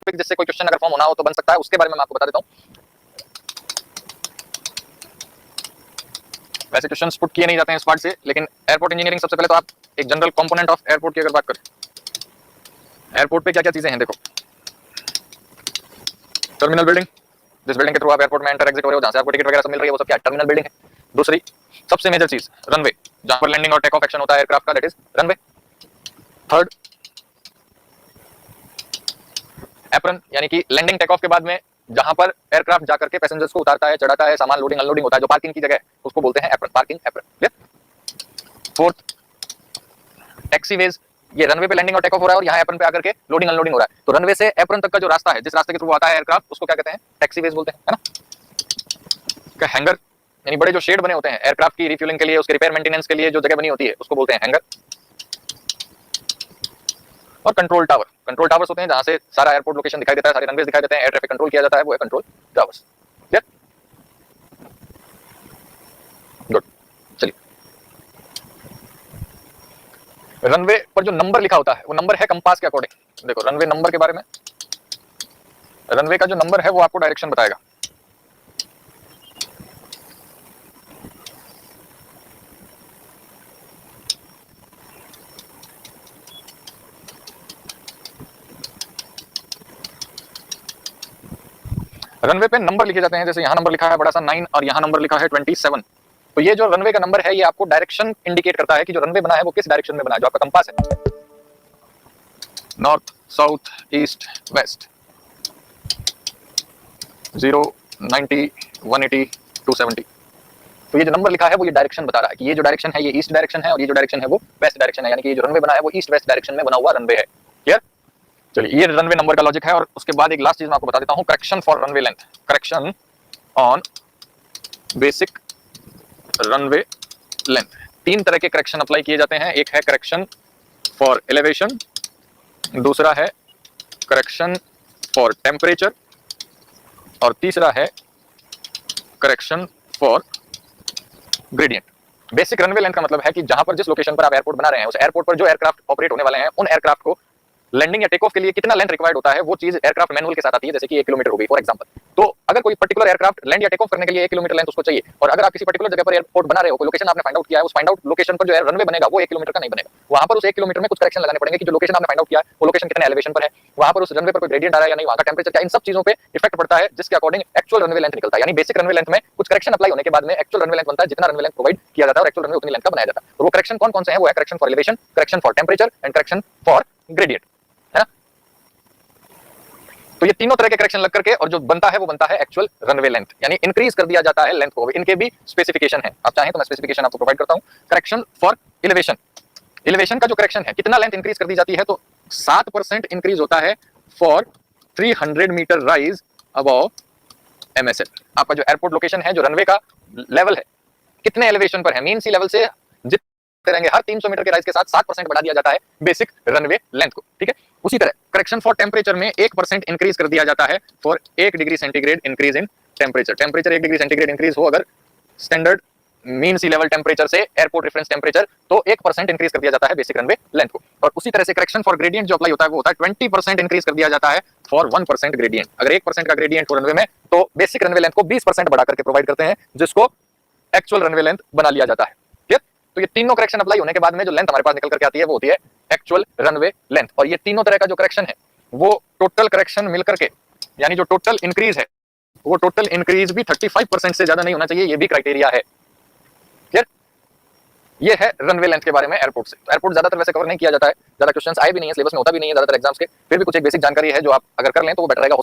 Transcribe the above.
Topic जिससे कोई question अगर फॉर्म होना हो तो बन सकता है, उसके बारे में मैं आपको बता देता हूँ। वैसे क्वेश्चंस पुट किए नहीं जाते हैं इस पार्ट से, लेकिन एयरपोर्ट इंजीनियरिंग सबसे पहले तो आप एक जनरल कंपोनेंट ऑफ एयरपोर्ट की अगर बात करें, एयरपोर्ट पे क्या क्या चीजें हैं देखो। टर्मिनल बिल्डिंग, जिस बिल्डिंग के थ्रू आप एयरपोर्ट में एंटर एग्जिट हो रहे हो, जहां से आपको टिकट वगैरह सब मिल रही है, वो सब क्या टर्मिनल बिल्डिंग है। दूसरी सबसे मेजर चीज रनवे, जहां पर लैंडिंग और टेक ऑफ एक्शन होता है एयरक्राफ्ट का, that is runway. Third apron, यानी कि लैंडिंग टेक ऑफ के बाद में जहां पर एयरक्राफ्ट जाकर के पैसेंजर्स को उतारता है, चढ़ाता है, सामान लोडिंग अनलोडिंग होता है, जो पार्किंग की जगह है उसको बोलते हैं apron, parking apron. Clear. Fourth taxiways, ये रनवे पे लैंडिंग और टेक ऑफ हो रहा है और यहाँ एप्रन पे आकर के लोडिंग अनलोडिंग हो रहा है, तो रनवे से एप्रन तक का जो रास्ता है, जिस रास्ते के थ्रू आता है एयरक्राफ्ट, उसको क्या कहते हैं, टैक्सीवेज बोलते हैं, है ना। हैंगर, यानी बड़े जो शेड बने होते हैं एयरक्राफ्ट की रिफ्यूलिंग के लिए, उसके रिपेयर मेंटेनेंस के लिए जो जगह बनी होती है, उसको बोलते हैं हैंगर। और कंट्रोल टावर, कंट्रोल टावर्स होते हैं जहां से सारा एयरपोर्ट लोकेशन दिखाई देता है, सारे रनवेज दिखाई देते हैं, एयर ट्रैफिक कंट्रोल किया जाता है, वो है कंट्रोल टावर्स। क्लियर। गुड, चलिए। रनवे पर जो नंबर लिखा होता है वो नंबर है कंपास के अकॉर्डिंग। देखो रनवे नंबर के बारे में, रनवे का जो नंबर है वो आपको डायरेक्शन बताएगा। रनवे पे नंबर लिखे जाते हैं, जैसे यहाँ नंबर लिखा है बड़ा सा 9 और यहाँ नंबर लिखा है 27। तो ये जो रनवे का नंबर है ये आपको डायरेक्शन इंडिकेट करता है कि जो रनवे बना है वो किस डायरेक्शन में बना है, जो आपका कंपास है, नॉर्थ, साउथ, ईस्ट, वेस्ट, 0, 90, 180, 270। तो ये जो नंबर लिखा है वो ये डायरेक्शन बता रहा है कि ये जो डायरेक्शन है ये ईस्ट डायरेक्शन है और ये जो डायरेक्शन है वो वेस्ट डायरेक्शन है, यानी कि ये जो रनवे बना है वो ईस्ट वेस्ट डायरेक्शन में बना हुआ रनवे है। क्लियर। चलिए, ये रनवे नंबर का लॉजिक है। और उसके बाद एक लास्ट चीज मैं आपको बता देता हूँ, correction for runway length, correction on basic runway length. तीन तरह के करेक्शन अप्लाई किए जाते हैं, एक है करेक्शन फॉर एलिवेशन, दूसरा है करेक्शन फॉर टेम्परेचर और तीसरा है correction for gradient. Basic runway length का मतलब है कि जहां पर जिस लोकेशन पर आप एयरपोर्ट बना रहे हैं, उस एयरपोर्ट पर जो एयरक्राफ्ट ऑपरेट होने वाले हैं, उन एयरक्राफ्ट को लैंडिंग या टेक ऑफ के लिए कितना लेंथ रिक्वायर्ड होता है, वो चीज एयरक्राफ्ट मैनुअल के साथ आती है, जैसे कि 1 किलोमीटर हो गई फॉर एग्जांपल। तो अगर कोई पर्टिकुलर एयरक्राफ्ट लैंड या टेक ऑफ करने के लिए 1 किलोमीटर लेंथ उसको चाहिए, और अगर आप किसी पर्टिकुलर जगह पर एयरपोर्ट बना रहे हो, कोई लोकेशन आपने फाइंड आउट किया है, उस फाइंड आउट लोकेशन पर जो रनवे बनेगा वो 1 किलोमीटर का नहीं बनेगा, वहां पर उस 1 किलोमीटर में कुछ करेक्शन लगाने पड़ेंगे कि जो लोकेशन आपने फाइंड आउट किया है वो लोकेशन कितने एलिवेशन पर है, वहां पर उस रनवे पर कोई ग्रेडियंट आ रहा है या नहीं, वहां का टेंपरेचर क्या, इन सब चीजों पे इफेक्ट पड़ता है, जिसके अकॉर्डिंग एक्चुअल रनवे लेंथ निकलता है। यानी बेसिक रनवे लेंथ में कुछ करेक्शन अप्लाई होने के बाद में एक्चुअल रनवे लेंथ बनता है, जितना रनवे लेंथ प्रोवाइड किया जाता है और एक्चुअल रनवे उतनी लेंथ का बनाया जाता है। तो वो करेक्शन कौन कौन से हैं, वो है correction for elevation, correction for temperature and correction for gradient, है ना। तो ये तीनों तरह के करेक्शन लग करके और जो बनता है वो बनता है एक्चुअल रनवे लेंथ, यानी इंक्रीज कर दिया जाता है लेंथ को। इनके भी स्पेसिफिकेशन है, आप चाहें तो मैं स्पेसिफिकेशन आपको प्रोवाइड करता हूं। करेक्शन फॉर एलिवेशन, एलिवेशन का जो करेक्शन है, कितना लेंथ इंक्रीज कर दी जाती है, तो 7% इंक्रीज होता है for 300 metre rise above MSL। आपका जो एयरपोर्ट लोकेशन है, जो रनवे का लेवल है, कितने एलिवेशन पर है, मीन सी लेवल से जितने रहेंगे, हर 300 मीटर के राइज के साथ 7% बढ़ा दिया जाता है बेसिक रनवे लेंथ को। ठीक है। उसी तरह करेक्शन फॉर टेम्परेचर में 1% इंक्रीज कर दिया जाता है for 1 degree centigrade increase in temperature. Temperature 1 degree centigrade increase हो अगर स्टैंडर्ड मीन सी लेवल टेम्परेचर से एयरपोर्ट रेफरेंस टेम्परेचर, तो 1% इंक्रीज कर दिया जाता है बेसिक रनवे लेंथ को। और उसी तरह से करेक्शन फॉर ग्रेडियंट जो अप्लाई होता है वो होता है 20% इंक्रीज कर दिया जाता है फॉर 1% ग्रेडियंट। अगर 1% का ग्रेडियंट हो रनवे में, तो बेसिक रनवे लेंथ को 20% बढ़ा करके प्रोवाइड करते हैं, जिसको एक्चुअल रनवे लेंथ बना लिया जाता है। क्लियर। तो ये तीनों करेक्शन अप्लाई होने के बाद में जो लेंथ हमारे पास निकल करके आती है वो होती है एक्चुअल रनवे लेंथ। और ये तीनों तरह का जो करेक्शन है वो टोटल करेक्शन मिलकर के, यानी जो टोटल इंक्रीज है वो टोटल इंक्रीज भी 35% से ज्यादा नहीं होना चाहिए, ये भी क्राइटेरिया है। क्लियर। ये है रनवे लेंथ के बारे में एयरपोर्ट से। एयरपोर्ट ज्यादातर वैसे कवर नहीं किया जाता है, ज्यादा क्वेश्चंस आए भी नहीं है, सिलेबस में होता भी नहीं है ज्यादातर एग्जाम्स के, फिर भी कुछ एक बेसिक जानकारी है जो आप अगर कर लें तो वो बेटर रहेगा।